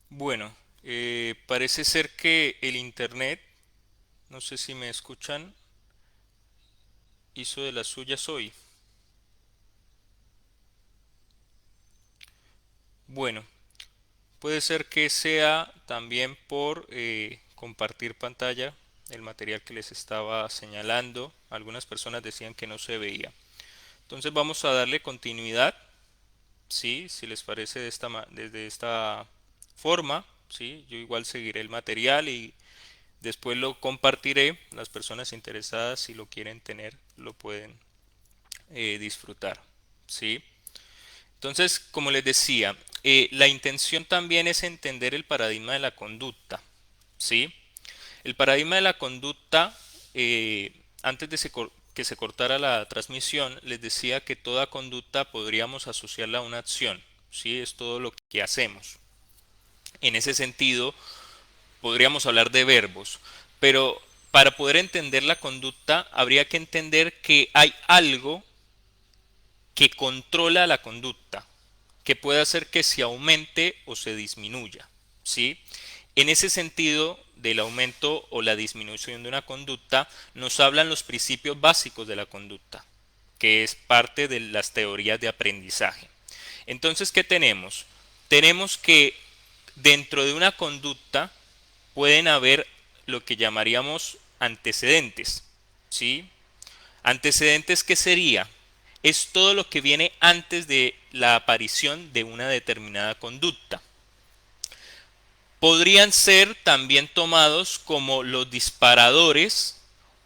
Bueno, parece ser que el internet, no sé si me escuchan, hizo de las suyas hoy. Bueno, puede ser que sea también por compartir pantalla el material que les estaba señalando. Algunas personas decían que no se veía. Entonces vamos a darle continuidad, sí, si les parece desde esta forma, sí. Yo igual seguiré el material y después lo compartiré. Las personas interesadas, si lo quieren tener, lo pueden disfrutar. ¿Sí? Entonces, como les decía, la intención también es entender el paradigma de la conducta. ¿Sí? El paradigma de la conducta, antes de que se cortara la transmisión, les decía que toda conducta podríamos asociarla a una acción. ¿Sí? Es todo lo que hacemos. En ese sentido, podríamos hablar de verbos, pero para poder entender la conducta habría que entender que hay algo que controla la conducta, que puede hacer que se aumente o se disminuya, ¿sí? En ese sentido, del aumento o la disminución de una conducta, nos hablan los principios básicos de la conducta, que es parte de las teorías de aprendizaje. Entonces, ¿qué tenemos? Tenemos que dentro de una conducta pueden haber lo que llamaríamos antecedentes, ¿sí? Antecedentes, ¿qué sería? Es todo lo que viene antes de la aparición de una determinada conducta. Podrían ser también tomados como los disparadores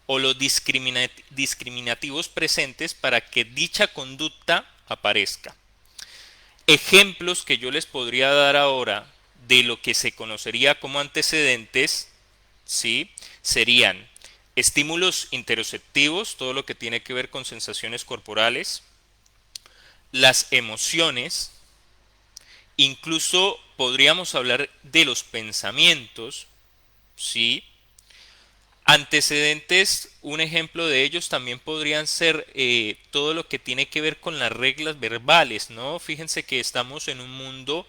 o los discriminativos presentes para que dicha conducta aparezca. Ejemplos que yo les podría dar ahora de lo que se conocería como antecedentes, ¿sí? Serían estímulos interoceptivos, todo lo que tiene que ver con sensaciones corporales, las emociones, incluso podríamos hablar de los pensamientos, ¿sí? Antecedentes, un ejemplo de ellos también podrían ser todo lo que tiene que ver con las reglas verbales, ¿no? Fíjense que estamos en un mundo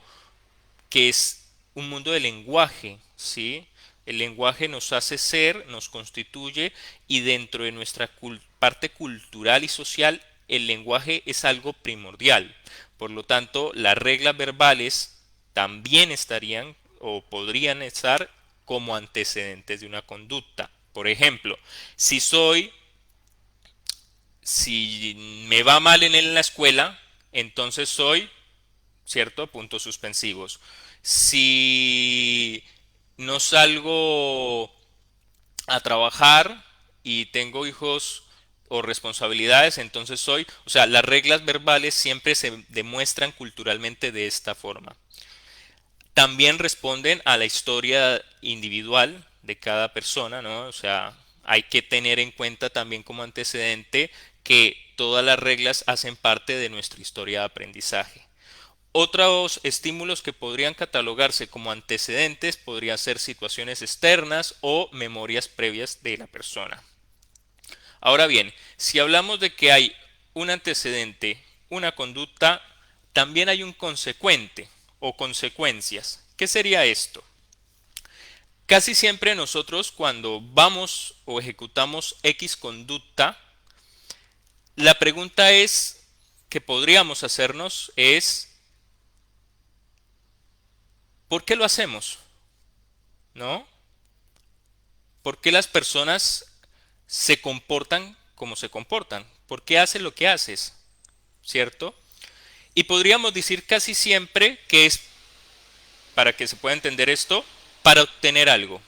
que es un mundo de lenguaje, ¿sí? El lenguaje nos hace ser, nos constituye y dentro de nuestra parte cultural y social el lenguaje es algo primordial. Por lo tanto, las reglas verbales también estarían o podrían estar como antecedentes de una conducta. Por ejemplo, si soy, si me va mal en la escuela, entonces soy, ¿cierto? Puntos suspensivos. Si no salgo a trabajar y tengo hijos o responsabilidades, entonces soy, o sea, las reglas verbales siempre se demuestran culturalmente de esta forma. También responden a la historia individual de cada persona, ¿no? O sea, hay que tener en cuenta también como antecedente que todas las reglas hacen parte de nuestra historia de aprendizaje. Otros estímulos que podrían catalogarse como antecedentes podrían ser situaciones externas o memorias previas de la persona. Ahora bien, si hablamos de que hay un antecedente, una conducta, también hay un consecuente o consecuencias. ¿Qué sería esto? Casi siempre nosotros cuando vamos o ejecutamos X conducta, la pregunta es que podríamos hacernos es ¿por qué lo hacemos? ¿No? ¿Por qué las personas se comportan como se comportan? ¿Por qué haces lo que haces? ¿Cierto? Y podríamos decir casi siempre que es, para que se pueda entender esto, para obtener algo.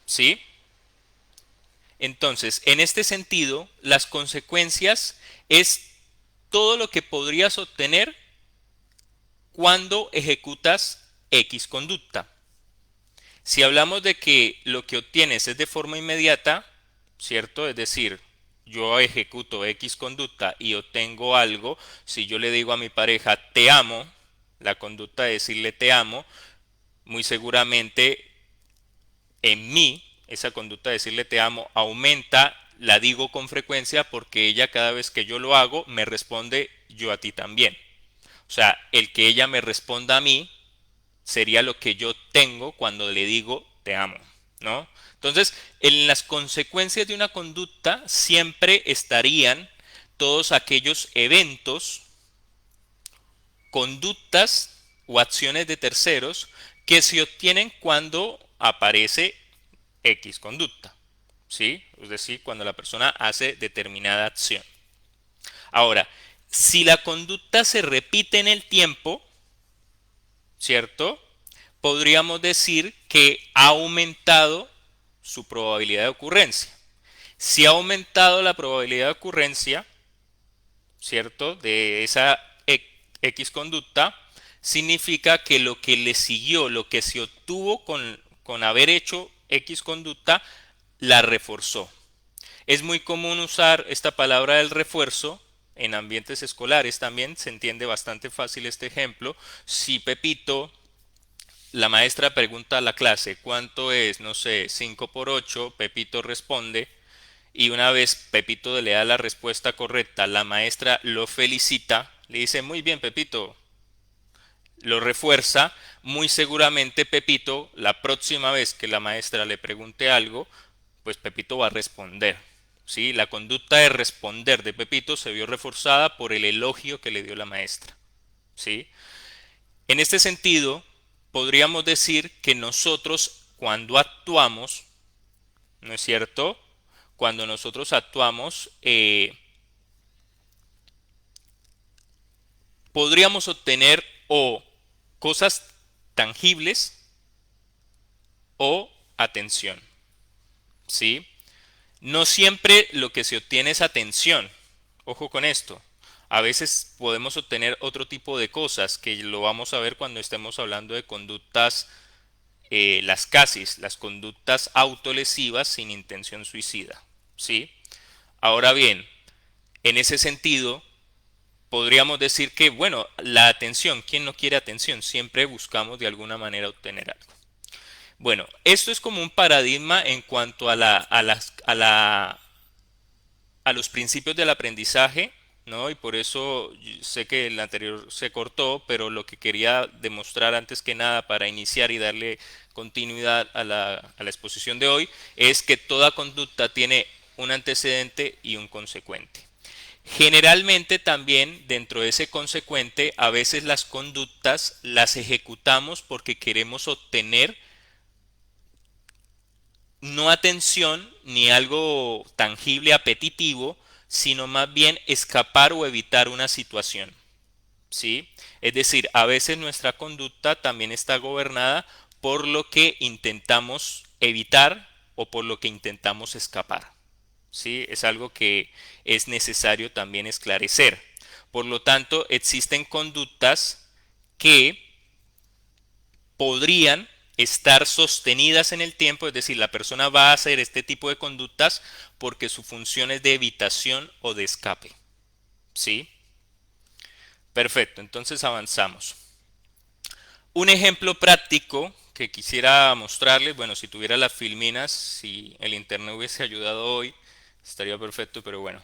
¿Sí? Entonces, en este sentido, las consecuencias es todo lo que podrías obtener cuando ejecutas X conducta. Si hablamos de que lo que obtienes es de forma inmediata, ¿cierto? Es decir, yo ejecuto X conducta y obtengo algo, si yo le digo a mi pareja te amo, la conducta de decirle te amo, muy seguramente en mí, esa conducta de decirle te amo aumenta, la digo con frecuencia porque ella cada vez que yo lo hago me responde yo a ti también. O sea, el que ella me responda a mí sería lo que yo tengo cuando le digo te amo, ¿no? Entonces, en las consecuencias de una conducta siempre estarían todos aquellos eventos, conductas o acciones de terceros que se obtienen cuando aparece X conducta, ¿sí? Es decir, cuando la persona hace determinada acción. Ahora, si la conducta se repite en el tiempo, ¿cierto? Podríamos decir que ha aumentado su probabilidad de ocurrencia. Si ha aumentado la probabilidad de ocurrencia, ¿cierto? De esa X conducta, significa que lo que le siguió, lo que se obtuvo con haber hecho X conducta, la reforzó. Es muy común usar esta palabra del refuerzo en ambientes escolares también, se entiende bastante fácil este ejemplo. Si Pepito, la maestra pregunta a la clase, ¿cuánto es? No sé, 5 por 8, Pepito responde y una vez Pepito le da la respuesta correcta, la maestra lo felicita, le dice, muy bien Pepito, lo refuerza, muy seguramente Pepito, la próxima vez que la maestra le pregunte algo, pues Pepito va a responder. ¿Sí? La conducta de responder de Pepito se vio reforzada por el elogio que le dio la maestra. ¿Sí? En este sentido, podríamos decir que nosotros cuando actuamos, ¿no es cierto? Cuando nosotros actuamos, podríamos obtener o cosas tangibles o atención. ¿Sí? No siempre lo que se obtiene es atención. Ojo con esto. A veces podemos obtener otro tipo de cosas que lo vamos a ver cuando estemos hablando de conductas, las CASIS, las conductas autolesivas sin intención suicida. ¿Sí? Ahora bien, en ese sentido, podríamos decir que, bueno, la atención, ¿quién no quiere atención? Siempre buscamos de alguna manera obtener algo. Bueno, esto es como un paradigma en cuanto a los principios del aprendizaje, ¿no? Y por eso sé que el anterior se cortó, pero lo que quería demostrar antes que nada para iniciar y darle continuidad a la exposición de hoy es que toda conducta tiene un antecedente y un consecuente. Generalmente también dentro de ese consecuente a veces las conductas las ejecutamos porque queremos obtener no atención ni algo tangible, apetitivo, sino más bien escapar o evitar una situación. ¿Sí? Es decir, a veces nuestra conducta también está gobernada por lo que intentamos evitar o por lo que intentamos escapar. ¿Sí? Es algo que es necesario también esclarecer. Por lo tanto, existen conductas que podrían estar sostenidas en el tiempo, es decir, la persona va a hacer este tipo de conductas porque su función es de evitación o de escape. ¿Sí? Perfecto, entonces avanzamos. Un ejemplo práctico que quisiera mostrarles, bueno, si tuviera las filminas, si el internet hubiese ayudado hoy, estaría perfecto, pero bueno,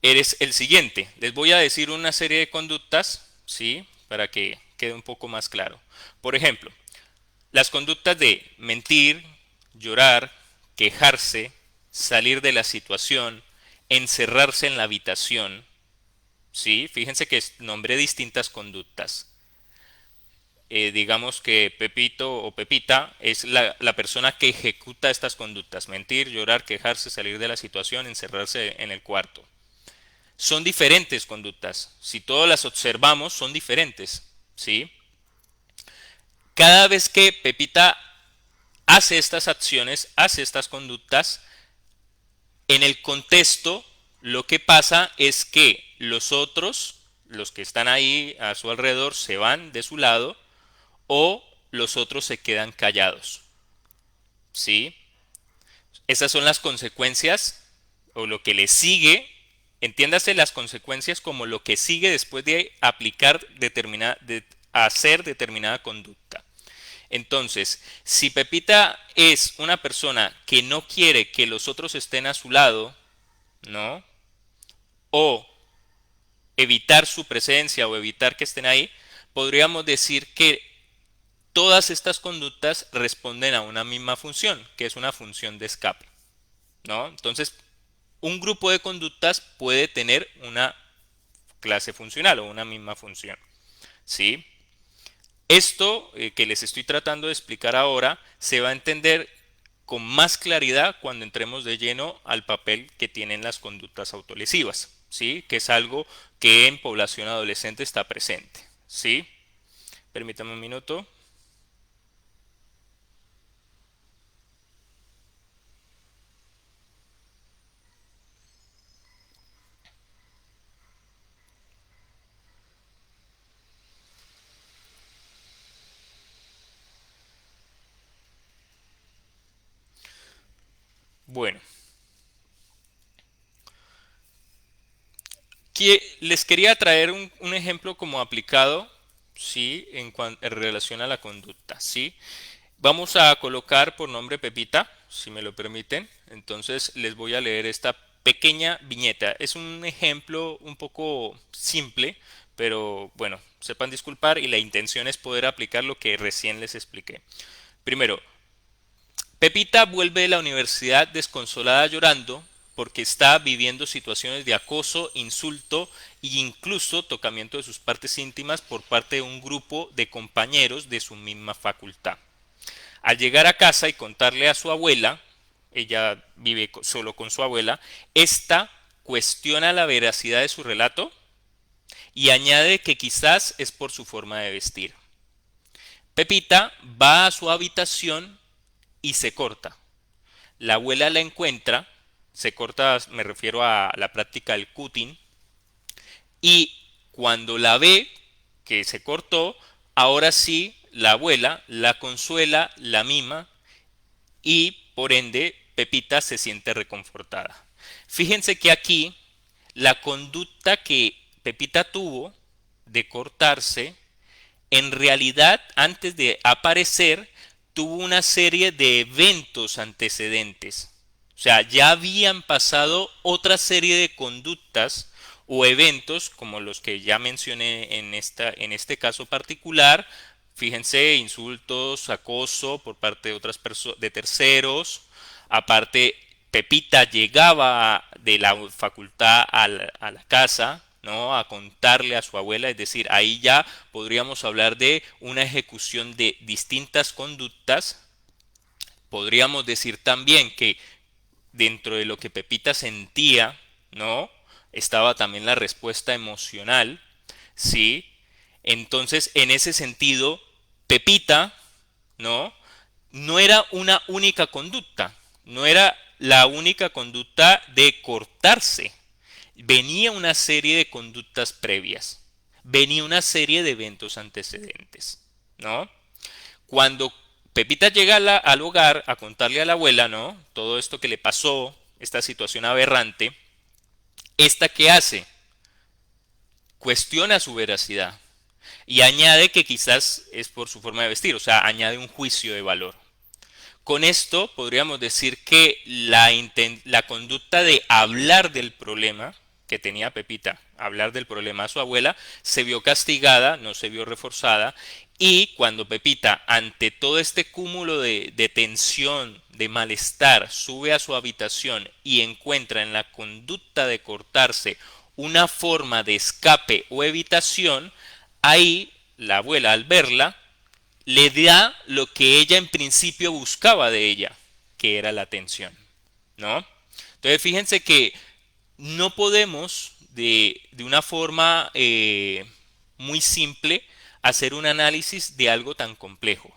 eres el siguiente. Les voy a decir una serie de conductas, ¿sí? Para que quede un poco más claro. Por ejemplo, las conductas de mentir, llorar, quejarse, salir de la situación, encerrarse en la habitación, ¿sí? Fíjense que nombré distintas conductas. Digamos que Pepito o Pepita es la persona que ejecuta estas conductas. Mentir, llorar, quejarse, salir de la situación, encerrarse en el cuarto. Son diferentes conductas. Si todas las observamos, son diferentes, ¿sí? Cada vez que Pepita hace estas acciones, hace estas conductas, en el contexto lo que pasa es que los otros, los que están ahí a su alrededor, se van de su lado o los otros se quedan callados. ¿Sí? Esas son las consecuencias o lo que le sigue. Entiéndase las consecuencias como lo que sigue después de aplicar de hacer determinada conducta. Entonces, si Pepita es una persona que no quiere que los otros estén a su lado, ¿no? O evitar su presencia o evitar que estén ahí, podríamos decir que todas estas conductas responden a una misma función, que es una función de escape, ¿no? Entonces, un grupo de conductas puede tener una clase funcional o una misma función, ¿sí? Esto que les estoy tratando de explicar ahora se va a entender con más claridad cuando entremos de lleno al papel que tienen las conductas autolesivas, ¿sí? Que es algo que en población adolescente está presente, ¿sí? Permítame un minuto. Bueno, les quería traer un ejemplo como aplicado, ¿sí? En relación a la conducta, ¿sí? Vamos a colocar por nombre Pepita, si me lo permiten. Entonces les voy a leer esta pequeña viñeta. Es un ejemplo un poco simple, pero bueno, sepan disculpar y la intención es poder aplicar lo que recién les expliqué. Primero, Pepita vuelve de la universidad desconsolada llorando porque está viviendo situaciones de acoso, insulto e incluso tocamiento de sus partes íntimas por parte de un grupo de compañeros de su misma facultad. Al llegar a casa y contarle a su abuela, ella vive solo con su abuela, esta cuestiona la veracidad de su relato y añade que quizás es por su forma de vestir. Pepita va a su habitación y se corta. La abuela la encuentra, se corta, me refiero a la práctica del cutting, y cuando la ve que se cortó, ahora sí la abuela la consuela, la mima y por ende Pepita se siente reconfortada. Fíjense que aquí la conducta que Pepita tuvo de cortarse, en realidad antes de aparecer, tuvo una serie de eventos antecedentes. O sea, ya habían pasado otra serie de conductas o eventos como los que ya mencioné en este caso particular. Fíjense, insultos, acoso por parte de otras personas, de terceros. Aparte, Pepita llegaba de la facultad a la casa, ¿no? A contarle a su abuela, es decir, ahí ya podríamos hablar de una ejecución de distintas conductas. Podríamos decir también que dentro de lo que Pepita sentía, ¿no? Estaba también la respuesta emocional, ¿sí? Entonces, en ese sentido, Pepita, ¿no? No era una única conducta, no era la única conducta de cortarse. Venía una serie de conductas previas, venía una serie de eventos antecedentes, ¿no? Cuando Pepita llega al hogar a contarle a la abuela, ¿no? Todo esto que le pasó, esta situación aberrante, ¿esta qué hace? Cuestiona su veracidad y añade que quizás es por su forma de vestir, o sea, añade un juicio de valor. Con esto podríamos decir que la conducta de hablar del problema que tenía Pepita, hablar del problema a su abuela, se vio castigada, no se vio reforzada, y cuando Pepita, ante todo este cúmulo de tensión, de malestar, sube a su habitación y encuentra en la conducta de cortarse una forma de escape o evitación, ahí la abuela al verla le da lo que ella en principio buscaba de ella, que era la atención, ¿no? Entonces fíjense que no podemos de una forma muy simple hacer un análisis de algo tan complejo,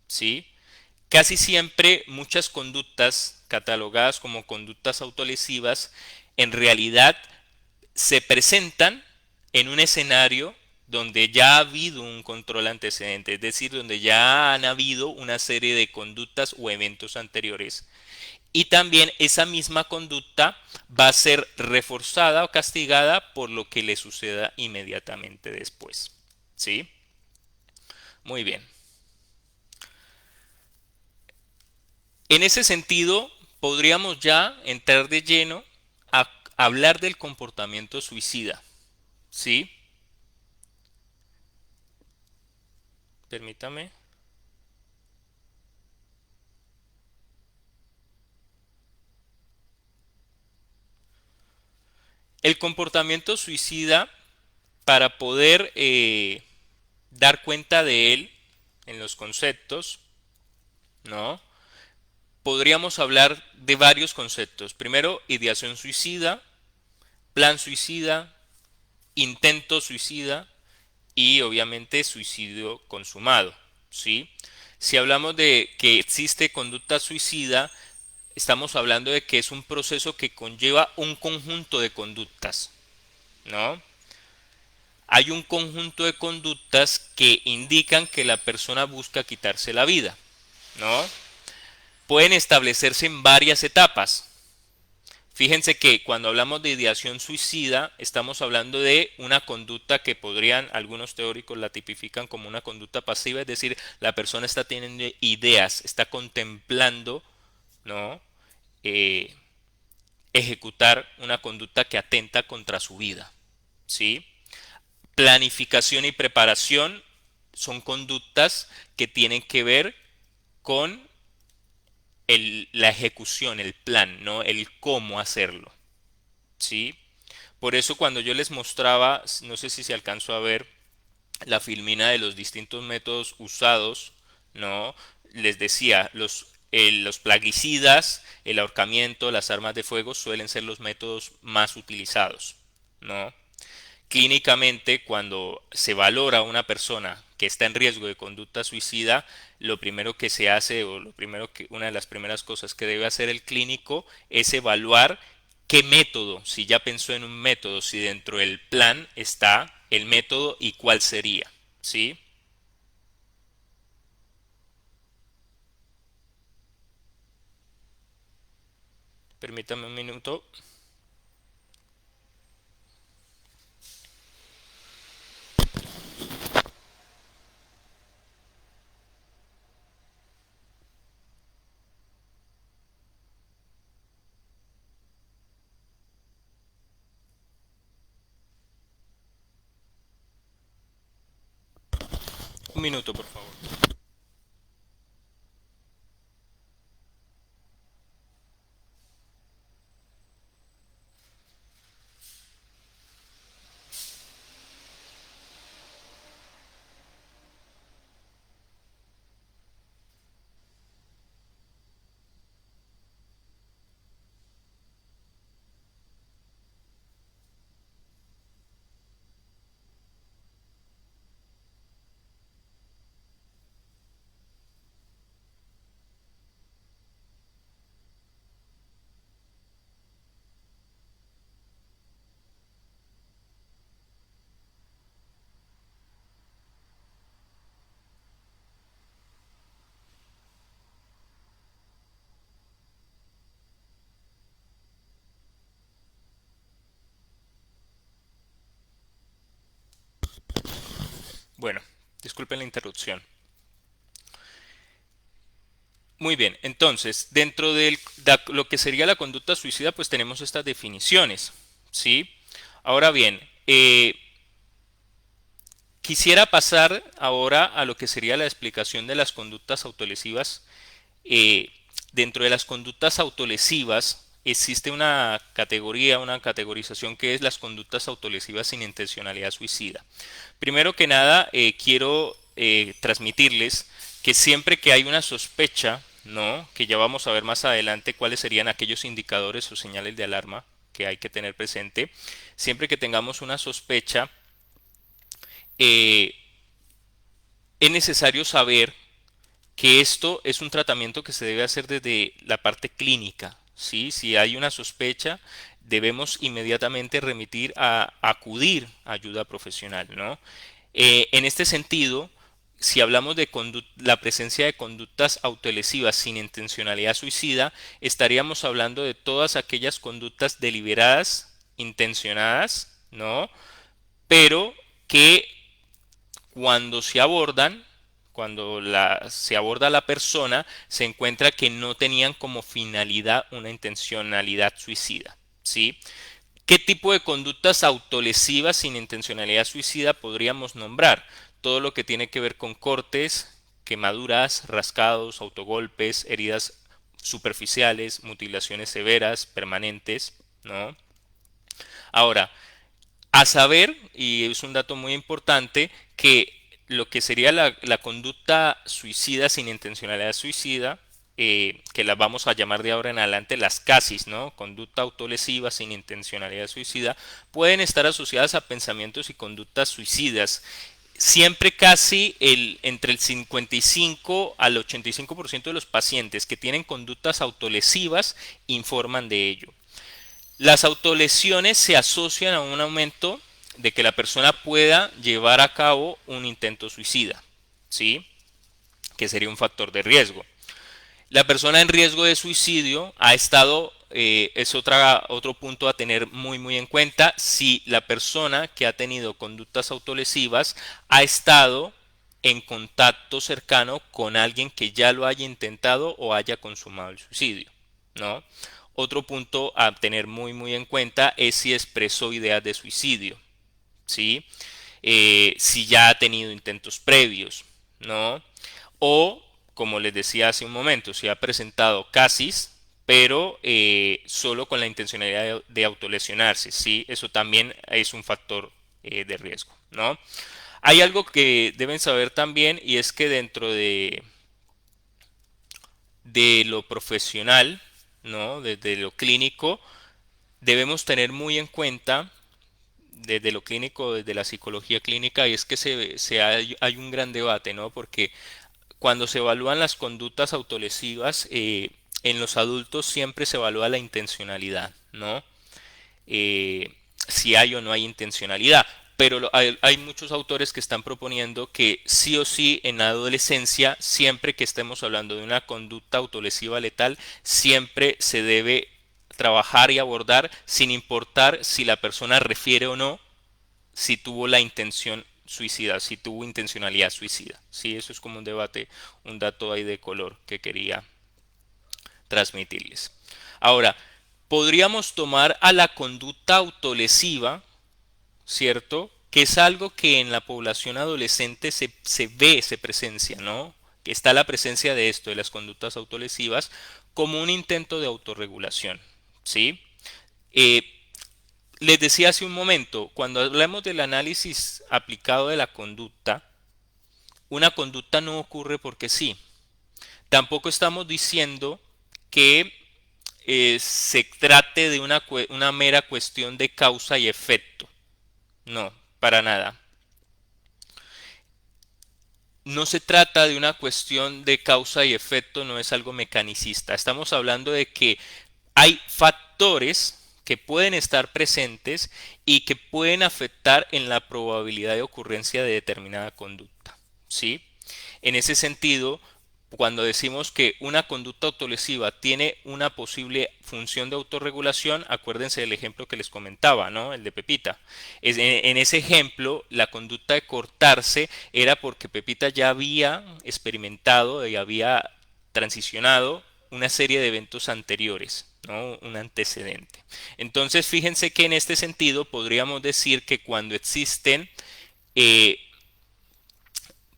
¿sí? Casi siempre muchas conductas catalogadas como conductas autolesivas en realidad se presentan en un escenario donde ya ha habido un control antecedente, es decir, donde ya han habido una serie de conductas o eventos anteriores. Y también esa misma conducta va a ser reforzada o castigada por lo que le suceda inmediatamente después. ¿Sí? Muy bien. En ese sentido, podríamos ya entrar de lleno a hablar del comportamiento suicida. ¿Sí? Permítame. El comportamiento suicida, para poder dar cuenta de él en los conceptos, ¿no? Podríamos hablar de varios conceptos. Primero, ideación suicida, plan suicida, intento suicida y obviamente suicidio consumado, ¿sí? Si hablamos de que existe conducta suicida, estamos hablando de que es un proceso que conlleva un conjunto de conductas, ¿no? Hay un conjunto de conductas que indican que la persona busca quitarse la vida, ¿no? Pueden establecerse en varias etapas. Fíjense que cuando hablamos de ideación suicida, estamos hablando de una conducta que podrían, algunos teóricos la tipifican como una conducta pasiva, es decir, la persona está teniendo ideas, está contemplando, ¿no? Eh, ejecutar una conducta que atenta contra su vida, ¿sí? Planificación y preparación son conductas que tienen que ver con la ejecución, el plan, ¿no? El cómo hacerlo, ¿sí? Por eso cuando yo les mostraba, no sé si se alcanzó a ver la filmina de los distintos métodos usados, ¿no? Les decía, los plaguicidas, el ahorcamiento, las armas de fuego suelen ser los métodos más utilizados, ¿no? Clínicamente, cuando se valora a una persona que está en riesgo de conducta suicida, lo primero que se hace o una de las primeras cosas que debe hacer el clínico es evaluar qué método, si ya pensó en un método, si dentro del plan está el método y cuál sería, ¿sí? Permítame un minuto. Un minuto, por favor. Bueno, disculpen la interrupción. Muy bien, entonces, dentro de lo que sería la conducta suicida, pues tenemos estas definiciones, ¿sí? Ahora bien, quisiera pasar ahora a lo que sería la explicación de las conductas autolesivas. Eh, Dentro de las conductas autolesivas existe una categoría, una categorización que es las conductas autolesivas sin intencionalidad suicida. Primero que nada, quiero transmitirles que siempre que hay una sospecha, ¿no? Que ya vamos a ver más adelante cuáles serían aquellos indicadores o señales de alarma que hay que tener presente, siempre que tengamos una sospecha, eh, es necesario saber que esto es un tratamiento que se debe hacer desde la parte clínica, ¿sí? Si hay una sospecha, debemos inmediatamente remitir a acudir a ayuda profesional, ¿no? En este sentido, si hablamos de la presencia de conductas autolesivas sin intencionalidad suicida, estaríamos hablando de todas aquellas conductas deliberadas, intencionadas, ¿no? Pero que cuando se abordan, se aborda a la persona, se encuentra que no tenían como finalidad una intencionalidad suicida, ¿sí? ¿Qué tipo de conductas autolesivas sin intencionalidad suicida podríamos nombrar? Todo lo que tiene que ver con cortes, quemaduras, rascados, autogolpes, heridas superficiales, mutilaciones severas, permanentes, ¿no? Ahora, a saber, y es un dato muy importante, que lo que sería la conducta suicida sin intencionalidad suicida, que las vamos a llamar de ahora en adelante las CASIS, ¿no? Conducta autolesiva sin intencionalidad suicida, pueden estar asociadas a pensamientos y conductas suicidas. Siempre casi entre el 55 al 85% de los pacientes que tienen conductas autolesivas informan de ello. Las autolesiones se asocian a un aumento de que la persona pueda llevar a cabo un intento suicida, ¿sí? Que sería un factor de riesgo. La persona en riesgo de suicidio ha estado, es otro punto a tener muy en cuenta, si la persona que ha tenido conductas autolesivas ha estado en contacto cercano con alguien que ya lo haya intentado o haya consumado el suicidio, ¿no? Otro punto a tener muy en cuenta es si expresó ideas de suicidio, ¿sí? Si ya ha tenido intentos previos, ¿no? O, como les decía hace un momento, si ha presentado casis, pero solo con la intencionalidad de autolesionarse, ¿sí? Eso también es un factor de riesgo, ¿no? Hay algo que deben saber también y es que dentro de lo profesional, ¿no? Desde lo clínico, debemos tener muy en cuenta desde lo clínico, desde la psicología clínica, y es que hay un gran debate, ¿no? Porque cuando se evalúan las conductas autolesivas, en los adultos siempre se evalúa la intencionalidad, ¿no? Si hay o no hay intencionalidad. Pero hay muchos autores que están proponiendo que sí o sí en la adolescencia, siempre que estemos hablando de una conducta autolesiva letal, siempre se debe trabajar y abordar sin importar si la persona refiere o no si tuvo la intención suicida, si tuvo intencionalidad suicida. Sí, eso es como un debate, un dato ahí de color que quería transmitirles. Ahora, podríamos tomar a la conducta autolesiva, ¿cierto? Que es algo que en la población adolescente se ve, se presencia, ¿no? Que está la presencia de esto, de las conductas autolesivas, como un intento de autorregulación, ¿sí? Eh, Les decía hace un momento, cuando hablamos del análisis aplicado de la conducta, una conducta no ocurre porque sí. Tampoco estamos diciendo que se trate de una mera cuestión de causa y efecto. No, para nada. No se trata de una cuestión de causa y efecto, no es algo mecanicista. Estamos hablando de que hay factores que pueden estar presentes y que pueden afectar en la probabilidad de ocurrencia de determinada conducta, ¿sí? En ese sentido, cuando decimos que una conducta autolesiva tiene una posible función de autorregulación, acuérdense del ejemplo que les comentaba, ¿no? El de Pepita. En ese ejemplo, la conducta de cortarse era porque Pepita ya había experimentado y había transicionado una serie de eventos anteriores, ¿no? Un antecedente. Entonces, fíjense que en este sentido podríamos decir que cuando existen eh,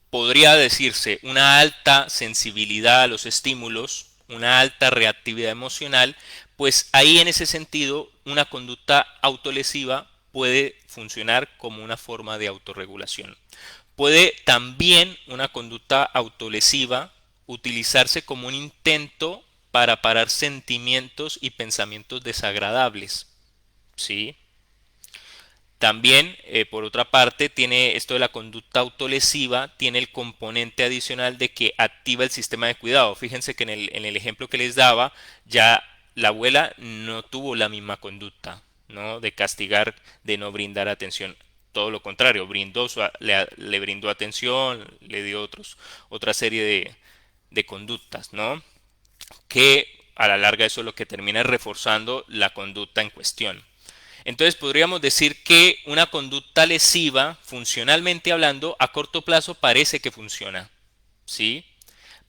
podría decirse una alta sensibilidad a los estímulos, una alta reactividad emocional, pues ahí en ese sentido una conducta autolesiva puede funcionar como una forma de autorregulación. Puede también una conducta autolesiva utilizarse como un intento para parar sentimientos y pensamientos desagradables, ¿sí? También, por otra parte, tiene esto de la conducta autolesiva, tiene el componente adicional de que activa el sistema de cuidado. Fíjense que en el ejemplo que les daba, ya la abuela no tuvo la misma conducta, ¿no? De castigar, de no brindar atención. Todo lo contrario, le brindó atención, le dio otra serie de conductas, ¿no? Que a la larga eso es lo que termina reforzando la conducta en cuestión. Entonces podríamos decir que una conducta lesiva, funcionalmente hablando, a corto plazo parece que funciona, ¿sí?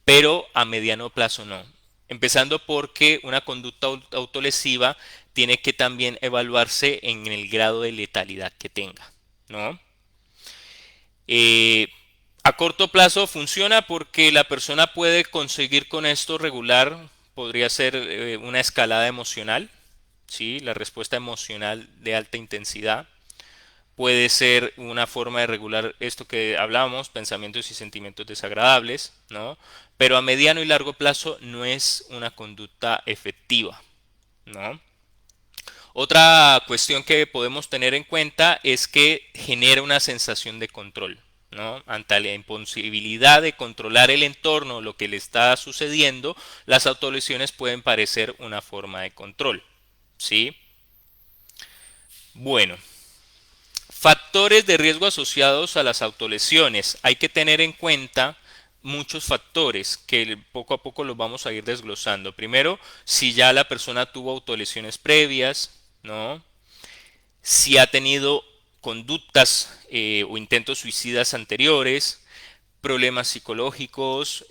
Pero a mediano plazo no. Empezando porque una conducta autolesiva tiene que también evaluarse en el grado de letalidad que tenga, ¿no? Eh, a corto plazo funciona porque la persona puede conseguir con esto regular, podría ser una escalada emocional, ¿sí? La respuesta emocional de alta intensidad puede ser una forma de regular esto que hablábamos, pensamientos y sentimientos desagradables, ¿no? Pero a mediano y largo plazo no es una conducta efectiva, ¿no? Otra cuestión que podemos tener en cuenta es que genera una sensación de control, ¿no? Ante la imposibilidad de controlar el entorno, lo que le está sucediendo, las autolesiones pueden parecer una forma de control, ¿sí? Bueno, factores de riesgo asociados a las autolesiones. Hay que tener en cuenta muchos factores que poco a poco los vamos a ir desglosando. Primero, si ya la persona tuvo autolesiones previas, ¿no? Si ha tenido conductas o intentos suicidas anteriores, problemas psicológicos,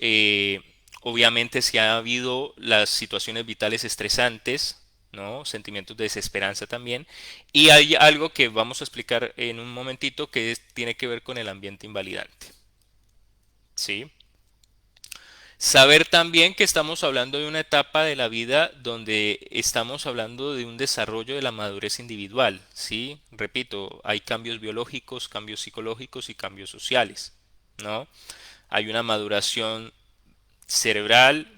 obviamente si ha habido las situaciones vitales estresantes, ¿no? Sentimientos de desesperanza también. Y hay algo que vamos a explicar en un momentito que tiene que ver con el ambiente invalidante. ¿Sí? Saber también que estamos hablando de una etapa de la vida donde estamos hablando de un desarrollo de la madurez individual, ¿sí? Repito, hay cambios biológicos, cambios psicológicos y cambios sociales, ¿no? Hay una maduración cerebral,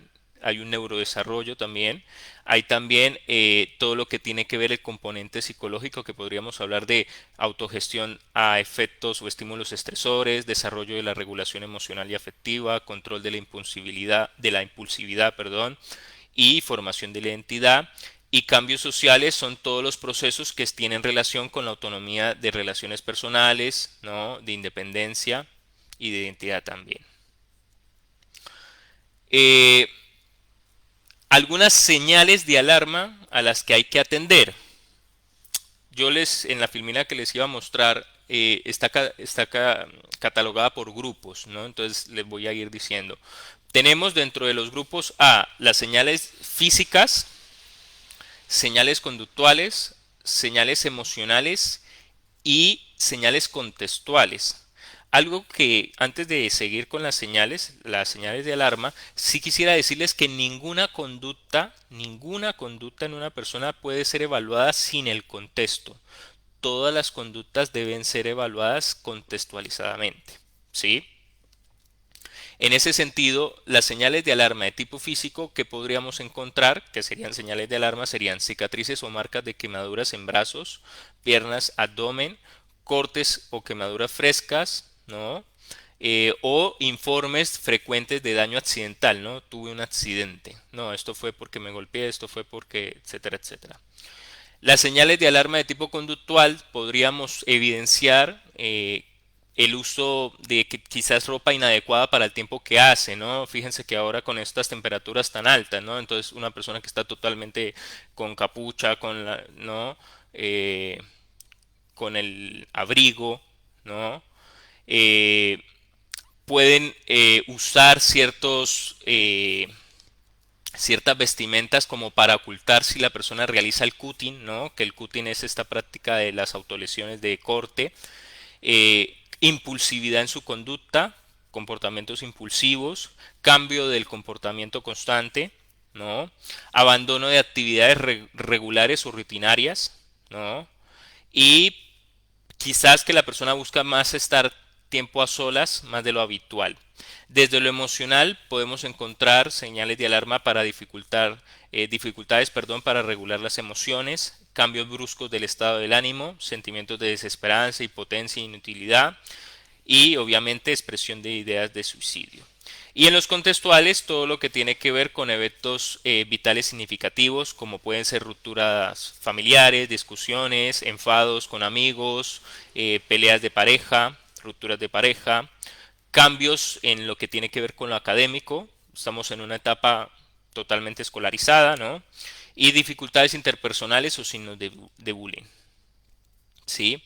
hay un neurodesarrollo también, hay también todo lo que tiene que ver el componente psicológico, que podríamos hablar de autogestión a efectos o estímulos estresores, desarrollo de la regulación emocional y afectiva, control de la impulsividad, perdón, y formación de la identidad. Y cambios sociales son todos los procesos que tienen relación con la autonomía de relaciones personales, ¿no? De independencia y de identidad también. Eh, Algunas señales de alarma a las que hay que atender. En la filmina que les iba a mostrar, está catalogada por grupos, ¿no? Entonces les voy a ir diciendo. Tenemos dentro de los grupos A las señales físicas, señales conductuales, señales emocionales y señales contextuales. Algo que antes de seguir con las señales de alarma, sí quisiera decirles que ninguna conducta en una persona puede ser evaluada sin el contexto. Todas las conductas deben ser evaluadas contextualizadamente, ¿sí? En ese sentido, las señales de alarma de tipo físico que podríamos encontrar, que serían señales de alarma, serían cicatrices o marcas de quemaduras en brazos, piernas, abdomen, cortes o quemaduras frescas, ¿no? O informes frecuentes de daño accidental, ¿no? Tuve un accidente, no, esto fue porque me golpeé, esto fue porque, etcétera, etcétera. Las señales de alarma de tipo conductual podríamos evidenciar el uso de quizás ropa inadecuada para el tiempo que hace, ¿no? Fíjense que ahora con estas temperaturas tan altas, ¿no? Entonces una persona que está totalmente con capucha, ¿no? Eh, con el abrigo, ¿no? Eh, Pueden usar ciertas vestimentas como para ocultar si la persona realiza el cutting, ¿no? Que el cutting es esta práctica de las autolesiones de corte, impulsividad en su conducta, comportamientos impulsivos, cambio del comportamiento constante, ¿no? Abandono de actividades regulares o rutinarias, ¿no? Y quizás que la persona busca más estar tiempo a solas, más de lo habitual. Desde lo emocional podemos encontrar señales de alarma para dificultades, perdón, para regular las emociones, cambios bruscos del estado del ánimo, sentimientos de desesperanza, impotencia, inutilidad y obviamente expresión de ideas de suicidio. Y en los contextuales, todo lo que tiene que ver con eventos vitales significativos, como pueden ser rupturas familiares, discusiones, enfados con amigos, peleas de pareja, rupturas de pareja, cambios en lo que tiene que ver con lo académico, estamos en una etapa totalmente escolarizada, ¿no? Y dificultades interpersonales o signos de bullying, ¿sí?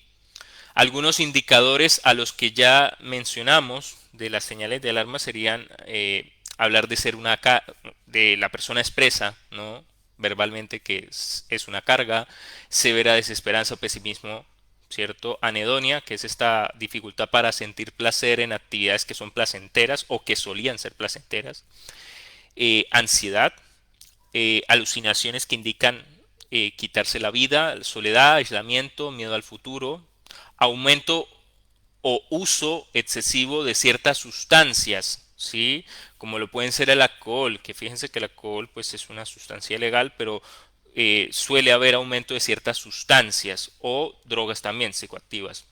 Algunos indicadores a los que ya mencionamos de las señales de alarma serían hablar de de la persona expresa, ¿no? Verbalmente que es una carga, severa desesperanza o pesimismo, ¿cierto? Anedonia, que es esta dificultad para sentir placer en actividades que son placenteras o que solían ser placenteras. Ansiedad, alucinaciones que indican quitarse la vida, soledad, aislamiento, miedo al futuro, aumento o uso excesivo de ciertas sustancias, ¿sí? Como lo pueden ser el alcohol, que fíjense que el alcohol pues es una sustancia legal, pero suele haber aumento de ciertas sustancias o drogas también psicoactivas.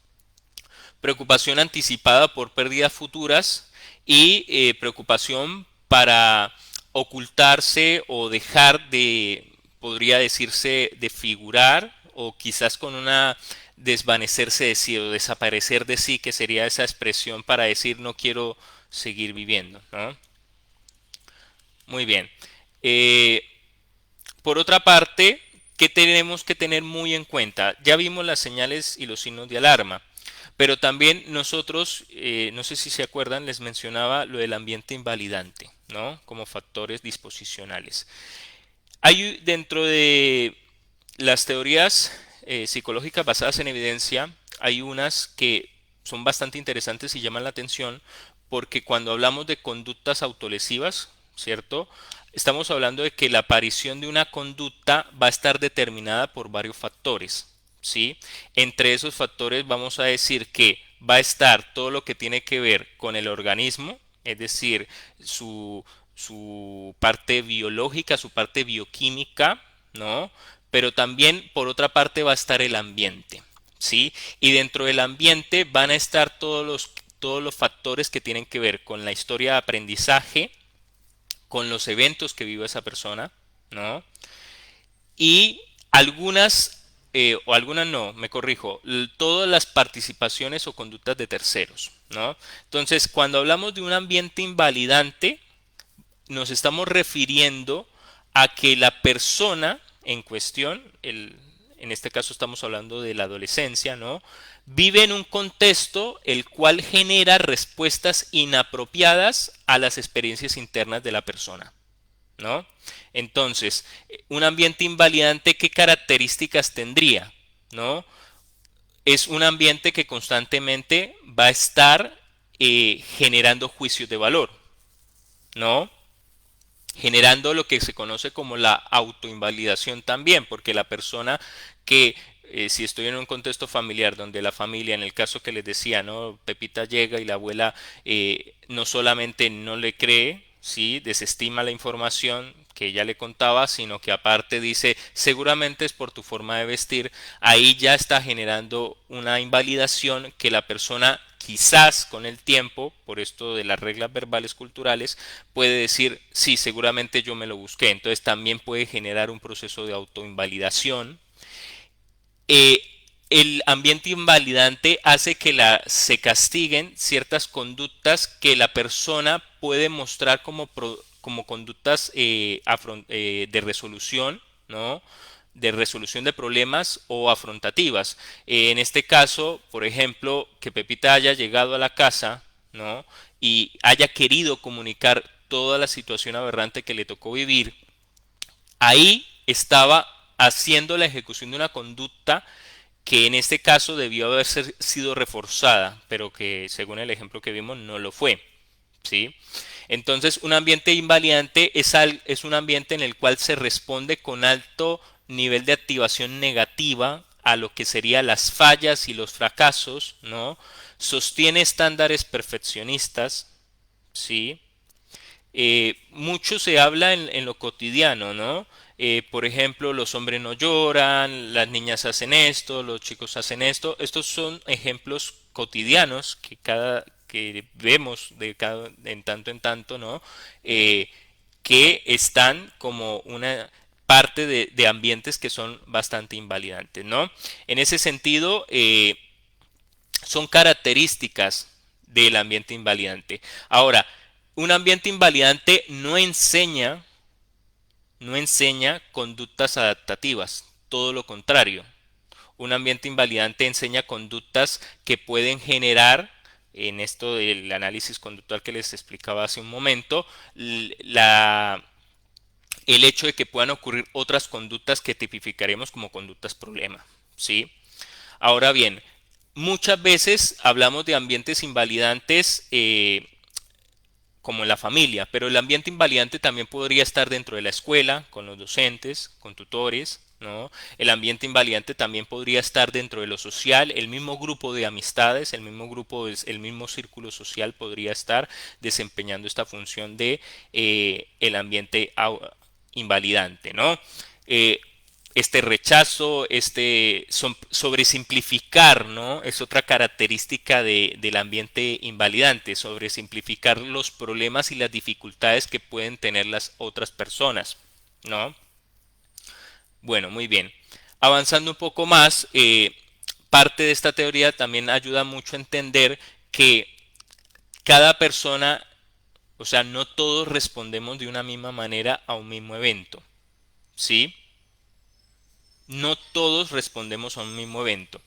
Preocupación anticipada por pérdidas futuras y preocupación para ocultarse o dejar de, podría decirse, de figurar o quizás con una desvanecerse de sí o desaparecer de sí, que sería esa expresión para decir no quiero seguir viviendo, ¿no? Muy bien. Eh, por otra parte, ¿qué tenemos que tener muy en cuenta? Ya vimos las señales y los signos de alarma, pero también nosotros, no sé si se acuerdan, les mencionaba lo del ambiente invalidante, ¿no? Como factores disposicionales. Hay dentro de las teorías psicológicas basadas en evidencia, hay unas que son bastante interesantes y llaman la atención porque cuando hablamos de conductas autolesivas, ¿cierto? Estamos hablando de que la aparición de una conducta va a estar determinada por varios factores, ¿sí? Entre esos factores vamos a decir que va a estar todo lo que tiene que ver con el organismo, es decir, su parte biológica, su parte bioquímica, ¿no? Pero también por otra parte va a estar el ambiente, ¿sí? Y dentro del ambiente van a estar todos los factores que tienen que ver con la historia de aprendizaje, con los eventos que vive esa persona, ¿no? Y algunas, o algunas no, me corrijo, todas las participaciones o conductas de terceros, ¿no? Entonces, cuando hablamos de un ambiente invalidante, nos estamos refiriendo a que la persona en cuestión, en este caso estamos hablando de la adolescencia, ¿no? Vive en un contexto el cual genera respuestas inapropiadas a las experiencias internas de la persona, ¿no? Entonces, un ambiente invalidante, ¿qué características tendría? ¿No? Es un ambiente que constantemente va a estar generando juicios de valor, ¿no? Generando lo que se conoce como la autoinvalidación también, porque la persona que si estoy en un contexto familiar donde la familia, en el caso que les decía, ¿no? Pepita llega y la abuela no solamente no le cree, ¿sí? Desestima la información que ella le contaba, sino que aparte dice, seguramente es por tu forma de vestir, ahí ya está generando una invalidación que la persona quizás con el tiempo, por esto de las reglas verbales culturales, puede decir, sí, seguramente yo me lo busqué. Entonces también puede generar un proceso de autoinvalidación. Eh, el ambiente invalidante hace que se castiguen ciertas conductas que la persona puede mostrar como conductas de resolución, ¿no? De resolución de problemas o afrontativas. En este caso, por ejemplo, que Pepita haya llegado a la casa, ¿no? Y haya querido comunicar toda la situación aberrante que le tocó vivir, ahí estaba haciendo la ejecución de una conducta que en este caso debió haber sido reforzada, pero que según el ejemplo que vimos no lo fue, ¿sí? Entonces, un ambiente invalidante es un ambiente en el cual se responde con alto nivel de activación negativa a lo que serían las fallas y los fracasos, ¿no? Sostiene estándares perfeccionistas, ¿sí? Mucho se habla en lo cotidiano, ¿no? Por ejemplo, los hombres no lloran, las niñas hacen esto, los chicos hacen esto. Estos son ejemplos cotidianos que vemos en tanto, ¿no? Que están como una parte de ambientes que son bastante invalidantes, ¿no? En ese sentido, son características del ambiente invalidante. Ahora, un ambiente invalidante no enseña conductas adaptativas, todo lo contrario. Un ambiente invalidante enseña conductas que pueden generar, en esto del análisis conductual que les explicaba hace un momento, el hecho de que puedan ocurrir otras conductas que tipificaremos como conductas problema, ¿sí? Ahora bien, muchas veces hablamos de ambientes invalidantes como en la familia, pero el ambiente invalidante también podría estar dentro de la escuela, con los docentes, con tutores, ¿no? El ambiente invalidante también podría estar dentro de lo social, el mismo grupo de amistades, el mismo grupo, el mismo círculo social podría estar desempeñando esta función de el ambiente invalidante, ¿no? Eh, este rechazo, sobresimplificar, ¿no? Es otra característica del ambiente invalidante, sobresimplificar los problemas y las dificultades que pueden tener las otras personas, ¿no? Bueno, muy bien. Avanzando un poco más, parte de esta teoría también ayuda mucho a entender que cada persona, o sea, no todos respondemos de una misma manera a un mismo evento, ¿sí? No todos respondemos a un mismo evento.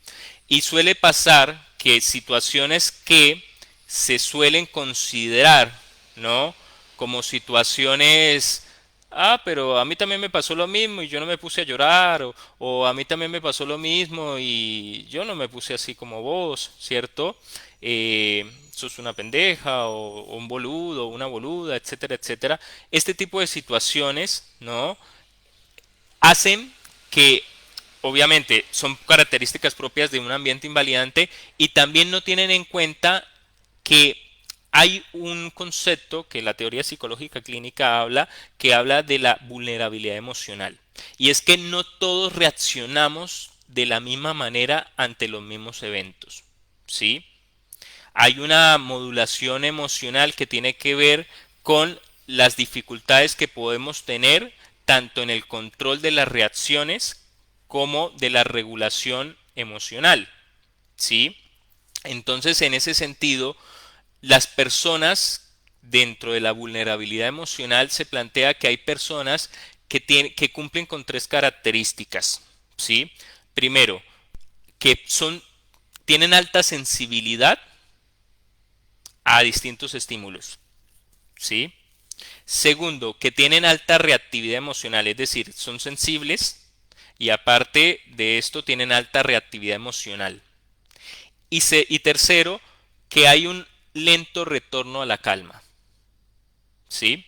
Y suele pasar que situaciones que se suelen considerar, ¿no? Como situaciones, pero a mí también me pasó lo mismo y yo no me puse a llorar, o a mí también me pasó lo mismo y yo no me puse así como vos, ¿cierto? Sos una pendeja o un boludo o una boluda, etcétera, etcétera. Este tipo de situaciones, ¿no? Hacen que obviamente son características propias de un ambiente invalidante y también no tienen en cuenta que hay un concepto que la teoría psicológica clínica habla, que habla de la vulnerabilidad emocional. Y es que no todos reaccionamos de la misma manera ante los mismos eventos. ¿Sí? Hay una modulación emocional que tiene que ver con las dificultades que podemos tener tanto en el control de las reacciones como de la regulación emocional, ¿sí? Entonces, en ese sentido, las personas dentro de la vulnerabilidad emocional se plantea que hay personas que cumplen con tres características, ¿sí? Primero, que tienen alta sensibilidad a distintos estímulos, ¿sí? Segundo, que tienen alta reactividad emocional, es decir, son sensibles y aparte de esto tienen alta reactividad emocional. Y tercero, que hay un lento retorno a la calma, ¿sí?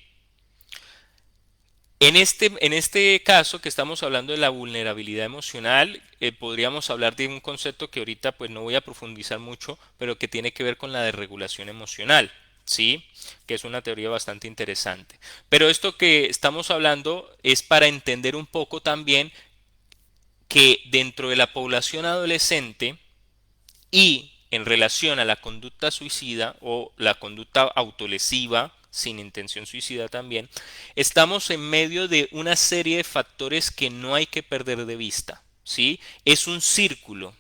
En este caso que estamos hablando de la vulnerabilidad emocional, podríamos hablar de un concepto que ahorita pues no voy a profundizar mucho, pero que tiene que ver con la desregulación emocional, ¿sí? Que es una teoría bastante interesante. Pero esto que estamos hablando es para entender un poco también que dentro de la población adolescente y en relación a la conducta suicida o la conducta autolesiva sin intención suicida también, estamos en medio de una serie de factores que no hay que perder de vista, ¿sí? Es un círculo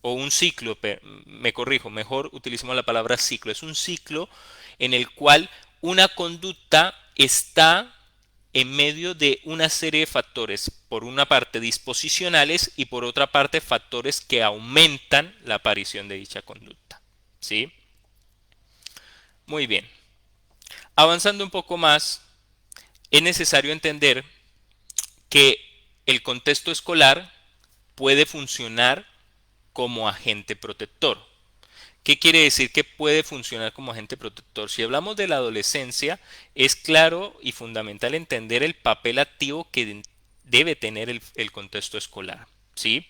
o un ciclo, me corrijo, mejor utilicemos la palabra ciclo, es un ciclo en el cual una conducta está en medio de una serie de factores, por una parte disposicionales y por otra parte factores que aumentan la aparición de dicha conducta. ¿Sí? Muy bien. Avanzando un poco más, es necesario entender que el contexto escolar puede funcionar como agente protector. ¿Qué quiere decir que puede funcionar como agente protector? Si hablamos de la adolescencia, es claro y fundamental entender el papel activo que debe tener el contexto escolar. ¿Sí?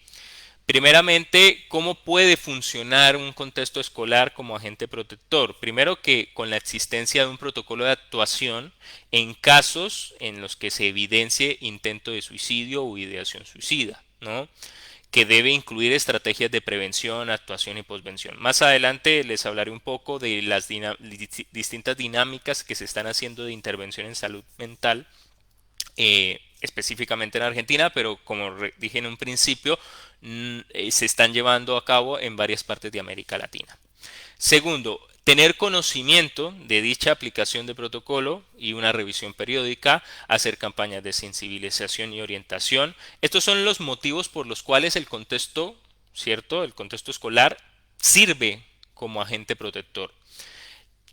Primeramente, ¿cómo puede funcionar un contexto escolar como agente protector? Primero que con la existencia de un protocolo de actuación en casos en los que se evidencie intento de suicidio o ideación suicida, ¿no? Que debe incluir estrategias de prevención, actuación y posvención. Más adelante les hablaré un poco de las distintas dinámicas que se están haciendo de intervención en salud mental, específicamente en Argentina, pero como dije en un principio, se están llevando a cabo en varias partes de América Latina. Segundo, tener conocimiento de dicha aplicación de protocolo y una revisión periódica, hacer campañas de sensibilización y orientación. Estos son los motivos por los cuales el contexto, ¿cierto? El contexto escolar sirve como agente protector.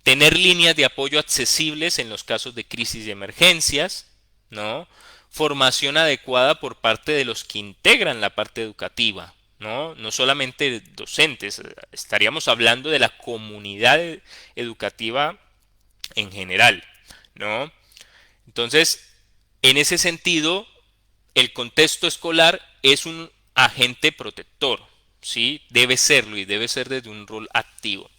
Tener líneas de apoyo accesibles en los casos de crisis y emergencias, ¿no? Formación adecuada por parte de los que integran la parte educativa, ¿no? No solamente docentes, estaríamos hablando de la comunidad educativa en general, ¿no? Entonces, en ese sentido, el contexto escolar es un agente protector, ¿sí? Debe serlo y debe ser desde un rol activo.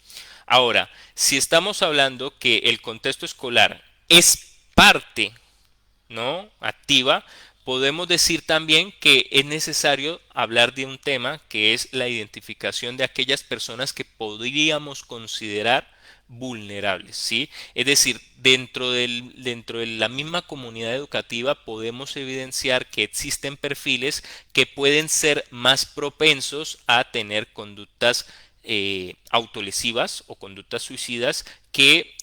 Ahora, si estamos hablando que el contexto escolar es parte, ¿no? Activa, podemos decir también que es necesario hablar de un tema que es la identificación de aquellas personas que podríamos considerar vulnerables, ¿sí? Es decir, dentro de la misma comunidad educativa podemos evidenciar que existen perfiles que pueden ser más propensos a tener conductas autolesivas o conductas suicidas que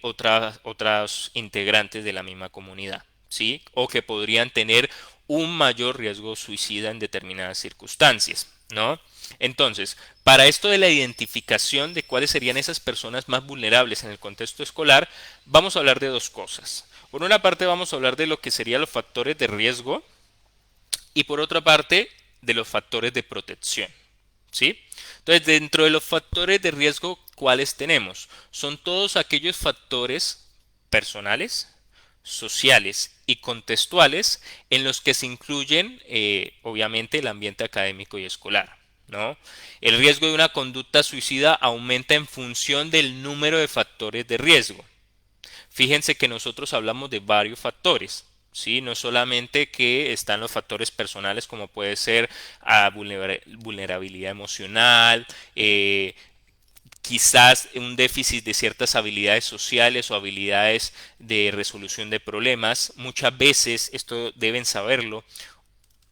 otras integrantes de la misma comunidad, ¿sí? O que podrían tener un mayor riesgo suicida en determinadas circunstancias, ¿no? Entonces, para esto de la identificación de cuáles serían esas personas más vulnerables en el contexto escolar, vamos a hablar de dos cosas. Por una parte vamos a hablar de lo que serían los factores de riesgo y por otra parte de los factores de protección, ¿sí? Entonces, dentro de los factores de riesgo, ¿cuáles tenemos? Son todos aquellos factores personales, sociales y contextuales en los que se incluyen, obviamente, el ambiente académico y escolar, ¿no? El riesgo de una conducta suicida aumenta en función del número de factores de riesgo. Fíjense que nosotros hablamos de varios factores, ¿sí? No solamente que están los factores personales como puede ser vulnerabilidad emocional, quizás un déficit de ciertas habilidades sociales o habilidades de resolución de problemas. Muchas veces, esto deben saberlo,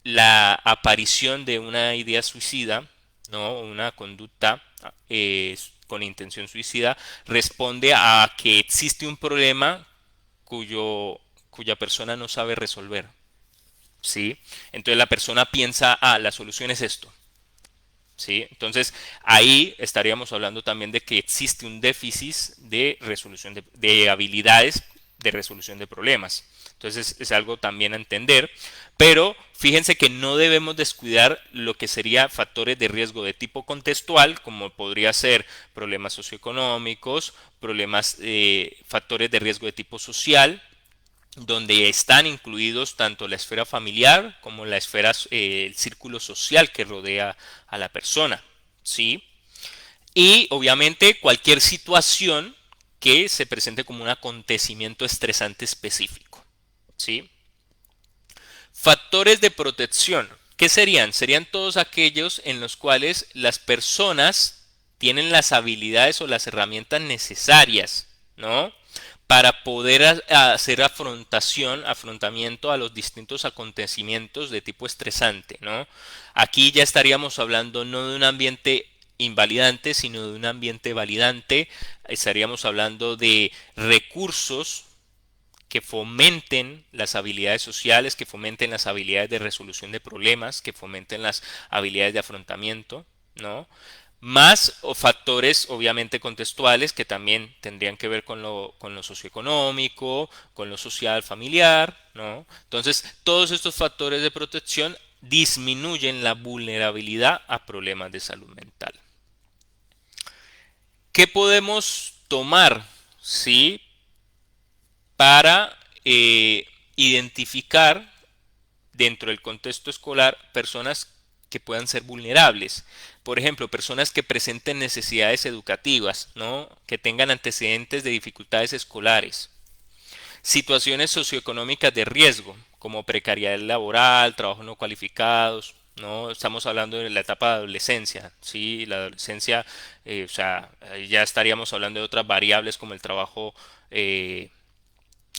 la aparición de una idea suicida, ¿no? Una conducta con intención suicida responde a que existe un problema cuya persona no sabe resolver, ¿sí? Entonces la persona piensa, la solución es esto, ¿sí? Entonces ahí estaríamos hablando también de que existe un déficit de resolución de habilidades de resolución de problemas. Entonces es algo también a entender, pero fíjense que no debemos descuidar lo que sería factores de riesgo de tipo contextual, como podría ser problemas socioeconómicos, factores de riesgo de tipo social, donde están incluidos tanto la esfera familiar como la esfera, el círculo social que rodea a la persona, ¿sí? Y obviamente cualquier situación que se presente como un acontecimiento estresante específico, ¿sí? Factores de protección. ¿Qué serían? Serían todos aquellos en los cuales las personas tienen las habilidades o las herramientas necesarias, ¿no? Para poder hacer afrontamiento a los distintos acontecimientos de tipo estresante, ¿no? Aquí ya estaríamos hablando no de un ambiente invalidante, sino de un ambiente validante. Estaríamos hablando de recursos que fomenten las habilidades sociales, que fomenten las habilidades de resolución de problemas, que fomenten las habilidades de afrontamiento, ¿no? Más o factores obviamente contextuales que también tendrían que ver con lo socioeconómico, con lo social familiar, ¿no? Entonces, todos estos factores de protección disminuyen la vulnerabilidad a problemas de salud mental. ¿Qué podemos tomar, sí, para identificar dentro del contexto escolar personas que puedan ser vulnerables? Por ejemplo, personas que presenten necesidades educativas, ¿no? Que tengan antecedentes de dificultades escolares, situaciones socioeconómicas de riesgo, como precariedad laboral, trabajos no cualificados, ¿no? Estamos hablando de la etapa de adolescencia, ¿sí? La adolescencia, o sea, ya estaríamos hablando de otras variables como el trabajo,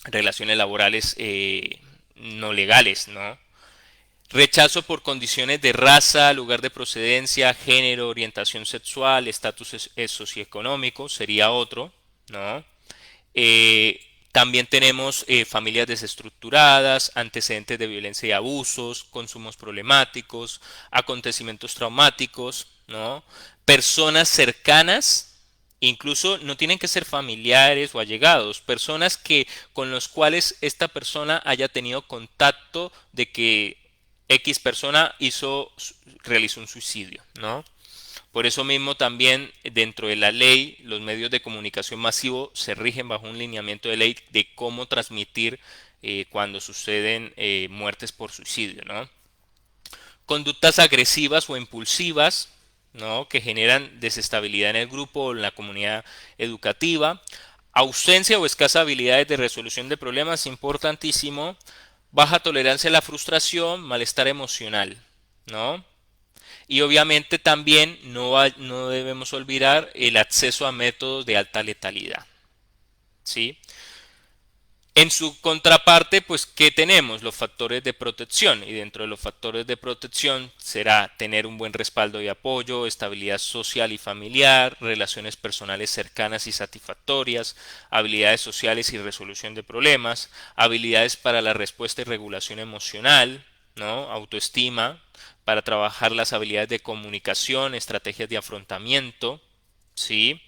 relaciones laborales no legales, ¿no? Rechazo por condiciones de raza, lugar de procedencia, género, orientación sexual, estatus socioeconómico, sería otro, ¿no? Eh, También tenemos familias desestructuradas, antecedentes de violencia y abusos, consumos problemáticos, acontecimientos traumáticos, ¿no? Personas cercanas, incluso no tienen que ser familiares o allegados, personas que con los cuales esta persona haya tenido contacto de que X persona realizó un suicidio, ¿no? Por eso mismo también dentro de la ley los medios de comunicación masivo se rigen bajo un lineamiento de ley de cómo transmitir cuando suceden muertes por suicidio, ¿no? Conductas agresivas o impulsivas, ¿no? Que generan desestabilidad en el grupo o en la comunidad educativa. Ausencia o escasa habilidades de resolución de problemas, importantísimo. Baja tolerancia a la frustración, malestar emocional, ¿no? Y obviamente también no debemos olvidar el acceso a métodos de alta letalidad, ¿sí? En su contraparte, pues, ¿qué tenemos? Los factores de protección. Y dentro de los factores de protección será tener un buen respaldo y apoyo, estabilidad social y familiar, relaciones personales cercanas y satisfactorias, habilidades sociales y resolución de problemas, habilidades para la respuesta y regulación emocional, ¿no? Autoestima, para trabajar las habilidades de comunicación, estrategias de afrontamiento, ¿sí?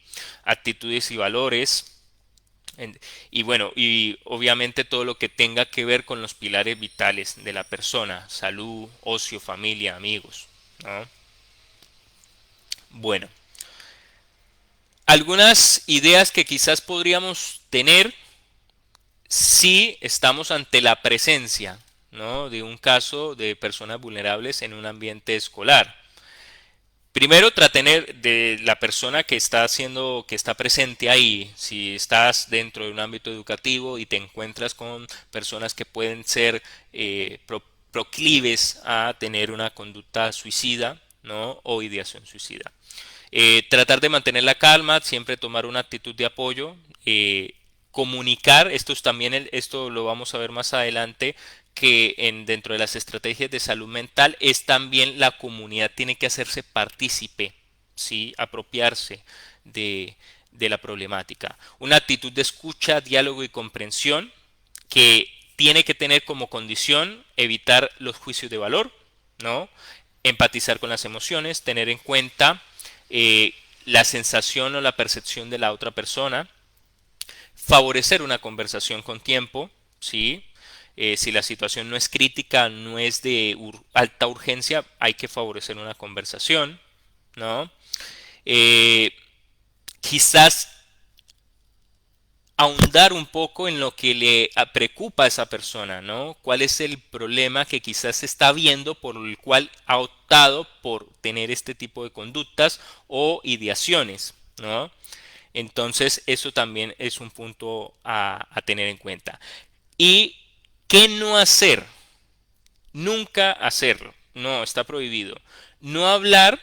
Actitudes y valores, y bueno, y obviamente todo lo que tenga que ver con los pilares vitales de la persona, salud, ocio, familia, amigos, ¿no? Bueno, algunas ideas que quizás podríamos tener si estamos ante la presencia, ¿no? De un caso de personas vulnerables en un ambiente escolar. Primero, tratar de la persona que está haciendo, que está presente ahí. Si estás dentro de un ámbito educativo y te encuentras con personas que pueden ser proclives a tener una conducta suicida, ¿no? O ideación suicida. Tratar de mantener la calma, siempre tomar una actitud de apoyo, comunicar, esto lo vamos a ver más adelante, que dentro de las estrategias de salud mental es también la comunidad tiene que hacerse partícipe, ¿sí? Apropiarse de, de la problemática. Una actitud de escucha, diálogo y comprensión que tiene que tener como condición evitar los juicios de valor, ¿no? Empatizar con las emociones, tener en cuenta eh, la sensación o la percepción de la otra persona, favorecer una conversación con tiempo, ¿sí? Si la situación no es crítica, no es de alta urgencia, hay que favorecer una conversación, ¿no? Eh, Quizás ahondar un poco en lo que le preocupa a esa persona, ¿no? ¿Cuál es el problema que quizás se está viendo por el cual ha optado por tener este tipo de conductas o ideaciones, ¿no? Entonces, eso también es un punto a tener en cuenta. ¿Y qué no hacer? Nunca hacerlo. No, está prohibido. No hablar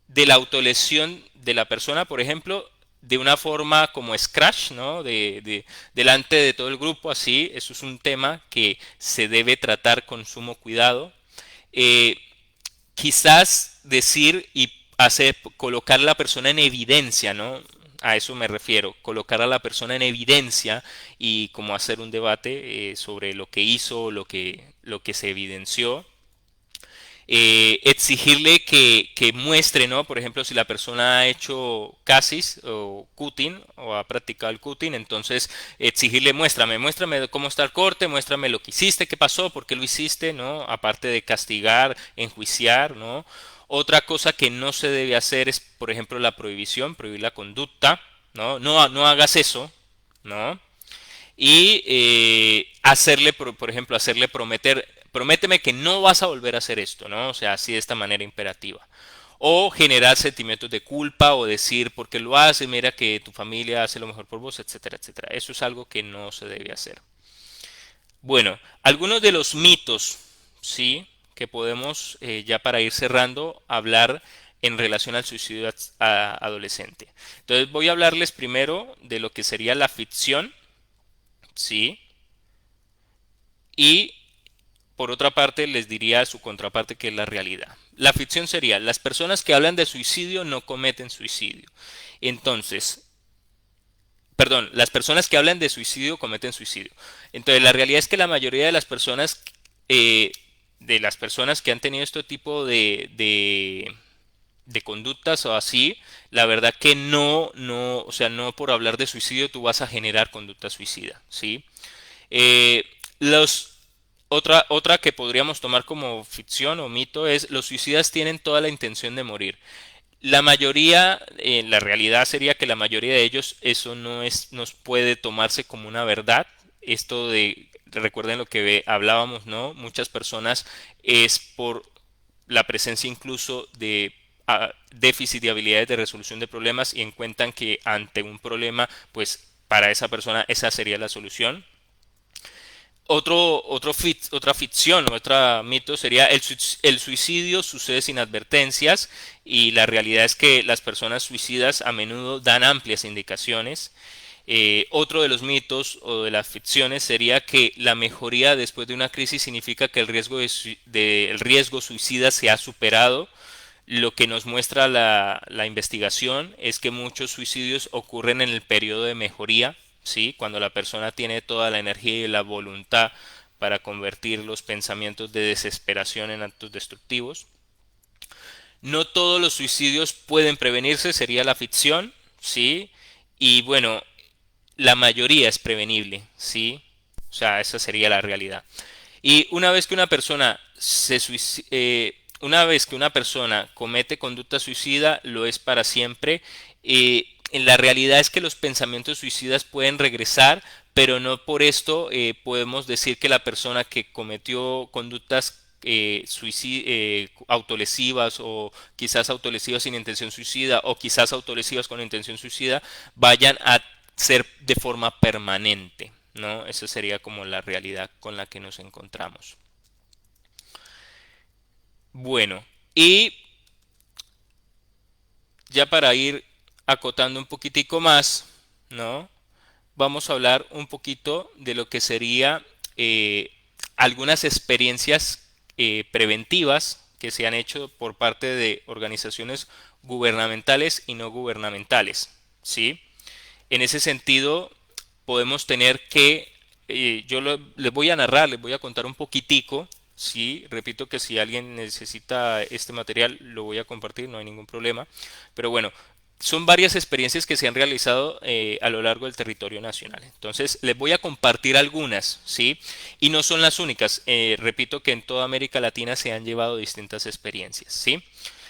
de la autolesión de la persona, por ejemplo, de una forma como scratch, ¿no? Delante de todo el grupo, así. Eso es un tema que se debe tratar con sumo cuidado. Eh, Quizás decir y hacer, colocar a la persona en evidencia, ¿no? A eso me refiero, colocar a la persona en evidencia y como hacer un debate sobre lo que hizo, lo que se evidenció, exigirle que muestre, ¿no? Por ejemplo, si la persona ha hecho casis o cutting o ha practicado el cutting, entonces exigirle, muéstrame cómo está el corte, muéstrame lo que hiciste, qué pasó, por qué lo hiciste, ¿no? Aparte de castigar, enjuiciar, ¿no? Otra cosa que no se debe hacer es, por ejemplo, la prohibición, prohibir la conducta, ¿no? No hagas eso, ¿no? Y hacerle, por ejemplo, hacerle prométeme que no vas a volver a hacer esto, ¿no? O sea, así de esta manera imperativa. O generar sentimientos de culpa o decir, porque lo haces, mira que tu familia hace lo mejor por vos, etcétera, etcétera. Eso es algo que no se debe hacer. Bueno, algunos de los mitos, ¿sí? Que podemos, ya para ir cerrando, hablar en relación al suicidio adolescente. Entonces voy a hablarles primero de lo que sería la ficción, ¿sí? Y por otra parte les diría su contraparte que es la realidad. La ficción sería, las personas que hablan de suicidio no cometen suicidio. Entonces, perdón, las personas que hablan de suicidio cometen suicidio. Entonces, la realidad es que la mayoría eh, de las personas que han tenido este tipo de conductas o así, la verdad que o sea, no por hablar de suicidio tú vas a generar conducta suicida, ¿sí? Eh, los, otra que podríamos tomar como ficción o mito es los suicidas tienen toda la intención de morir. La mayoría, la realidad sería que la mayoría de ellos eso nos puede tomarse como una verdad. Esto de, recuerden lo que hablábamos, ¿no? Muchas personas es por la presencia incluso de déficit de habilidades de resolución de problemas y encuentran que ante un problema, pues para esa persona esa sería la solución. Otra ficción, otro mito sería el suicidio sucede sin advertencias y la realidad es que las personas suicidas a menudo dan amplias indicaciones. Otro de los mitos o de las ficciones sería que la mejoría después de una crisis significa que el riesgo suicida se ha superado. Lo que nos muestra la investigación es que muchos suicidios ocurren en el periodo de mejoría, ¿sí? Cuando la persona tiene toda la energía y la voluntad para convertir los pensamientos de desesperación en actos destructivos. No todos los suicidios pueden prevenirse, sería la ficción, ¿sí? Y bueno, la mayoría es prevenible, ¿sí? O sea, esa sería la realidad. Y una vez que una persona comete conducta suicida, lo es para siempre. En la realidad es que los pensamientos suicidas pueden regresar, pero no por esto podemos decir que la persona que cometió conductas autolesivas o quizás autolesivas sin intención suicida o quizás autolesivas con intención suicida vayan a ser de forma permanente, ¿no? Esa sería como la realidad con la que nos encontramos. Bueno, y ya para ir acotando un poquitico más, ¿no? Vamos a hablar un poquito de lo que sería algunas experiencias preventivas que se han hecho por parte de organizaciones gubernamentales y no gubernamentales, ¿sí? En ese sentido, podemos tener que, les voy a narrar, les voy a contar un poquitico, sí, repito que si alguien necesita este material lo voy a compartir, no hay ningún problema, pero bueno, son varias experiencias que se han realizado a lo largo del territorio nacional. Entonces, les voy a compartir algunas, ¿sí? Y no son las únicas. Repito que en toda América Latina se han llevado distintas experiencias, ¿sí?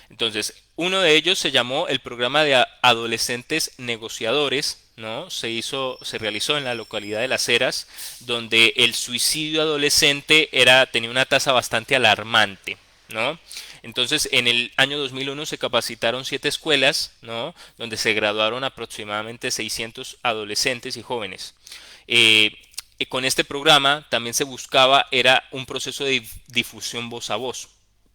Entonces, uno de ellos se llamó el programa de adolescentes negociadores, ¿no? Se realizó en la localidad de Las Heras, donde el suicidio adolescente tenía una tasa bastante alarmante, ¿no? Entonces, en el año 2001 se capacitaron 7 escuelas, ¿no? Donde se graduaron aproximadamente 600 adolescentes y jóvenes. Con este programa también se buscaba, era un proceso de difusión voz a voz,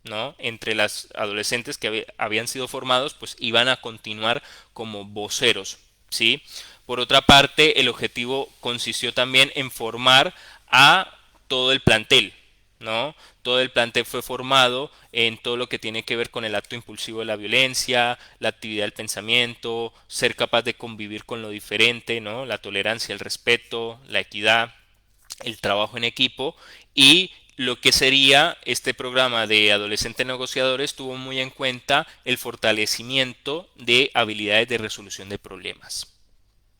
¿no? Entre las adolescentes que habían sido formados, pues iban a continuar como voceros, ¿sí? Por otra parte, el objetivo consistió también en formar a todo el plantel, ¿no? Todo el plantel fue formado en todo lo que tiene que ver con el acto impulsivo de la violencia, la actividad del pensamiento, ser capaz de convivir con lo diferente, ¿no? La tolerancia, el respeto, la equidad, el trabajo en equipo y lo que sería este programa de adolescentes negociadores tuvo muy en cuenta el fortalecimiento de habilidades de resolución de problemas.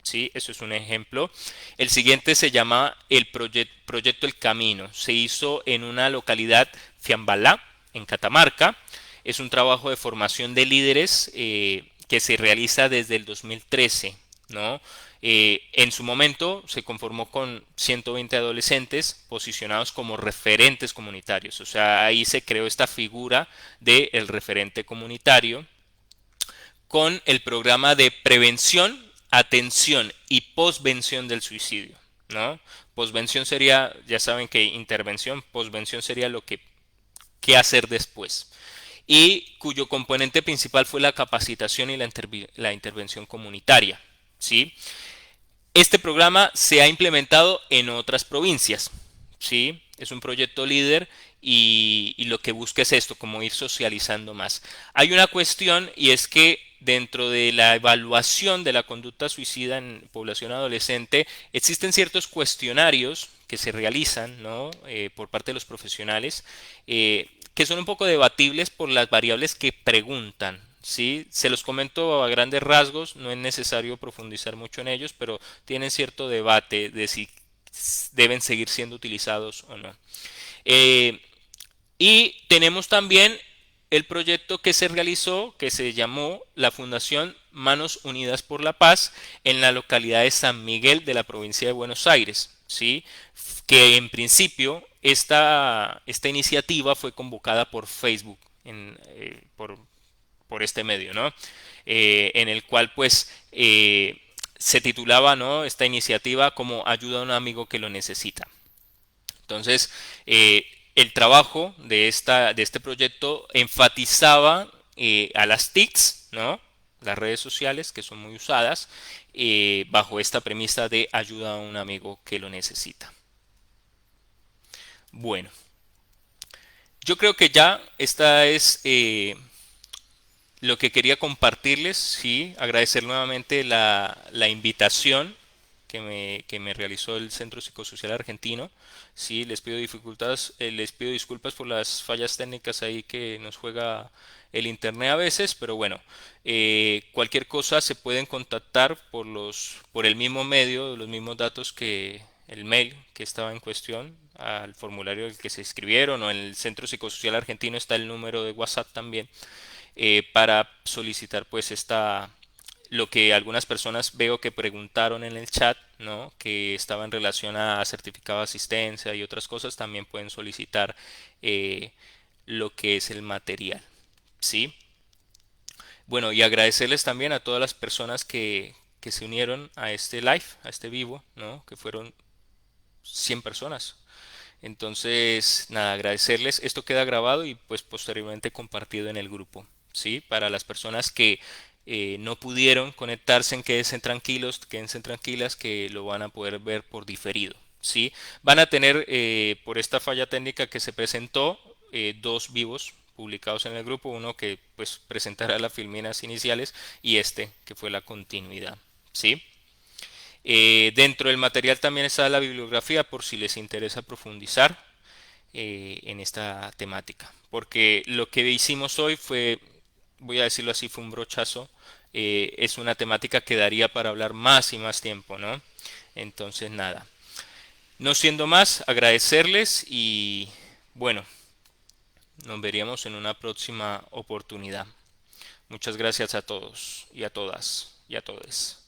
¿Sí? Eso es un ejemplo. El siguiente se llama el Proyecto El Camino. Se hizo en una localidad, Fiambalá, en Catamarca. Es un trabajo de formación de líderes que se realiza desde el 2013, ¿no? En su momento se conformó con 120 adolescentes posicionados como referentes comunitarios. O sea, ahí se creó esta figura del referente comunitario con el programa de prevención, atención y posvención del suicidio, ¿no? Posvención sería, ya saben que intervención, posvención sería lo que qué hacer después. Y cuyo componente principal fue la capacitación y la intervención comunitaria, ¿sí? Este programa se ha implementado en otras provincias, ¿sí? Es un proyecto líder y lo que busca es esto, como ir socializando más. Hay una cuestión y es que dentro de la evaluación de la conducta suicida en población adolescente existen ciertos cuestionarios que se realizan, ¿no? Por parte de los profesionales que son un poco debatibles por las variables que preguntan. Sí, se los comento a grandes rasgos, no es necesario profundizar mucho en ellos, pero tienen cierto debate de si deben seguir siendo utilizados o no. Eh, y tenemos también el proyecto que se realizó, que se llamó la Fundación Manos Unidas por la Paz, en la localidad de San Miguel de la provincia de Buenos Aires, ¿sí? Que en principio esta iniciativa fue convocada por Facebook, por este medio, ¿no? En el cual pues se titulaba, ¿no?, esta iniciativa como ayuda a un amigo que lo necesita. Entonces, el trabajo de este proyecto enfatizaba a las TICs, ¿no?, las redes sociales que son muy usadas, bajo esta premisa de ayuda a un amigo que lo necesita. Bueno, yo creo que ya esta es lo que quería compartirles. Sí, agradecer nuevamente la invitación que me realizó el Centro Psicosocial Argentino. Sí, les pido disculpas por las fallas técnicas ahí que nos juega el internet a veces, pero bueno, cualquier cosa se pueden contactar por el mismo medio, los mismos datos que el mail que estaba en cuestión, al formulario del que se inscribieron, o en el Centro Psicosocial Argentino está el número de WhatsApp también, para solicitar pues lo que algunas personas veo que preguntaron en el chat, ¿no?, que estaba en relación a certificado de asistencia y otras cosas, también pueden solicitar eh, lo que es el material, ¿sí? Bueno, y agradecerles también a todas las personas que se unieron a este live, a este vivo, ¿no?, que fueron 100 personas. Entonces, nada, agradecerles. Esto queda grabado y pues posteriormente compartido en el grupo, ¿sí? Para las personas que no pudieron conectarse, quédense tranquilas que lo van a poder ver por diferido, ¿sí? Van a tener, por esta falla técnica que se presentó, dos vivos publicados en el grupo, uno que pues presentará las filminas iniciales y este que fue la continuidad, ¿sí? Dentro del material también está la bibliografía por si les interesa profundizar en esta temática. Porque lo que hicimos hoy fue, voy a decirlo así, fue un brochazo. Es una temática que daría para hablar más y más tiempo, ¿no? Entonces, nada. No siendo más, agradecerles y bueno, nos veríamos en una próxima oportunidad. Muchas gracias a todos y a todas y a todos.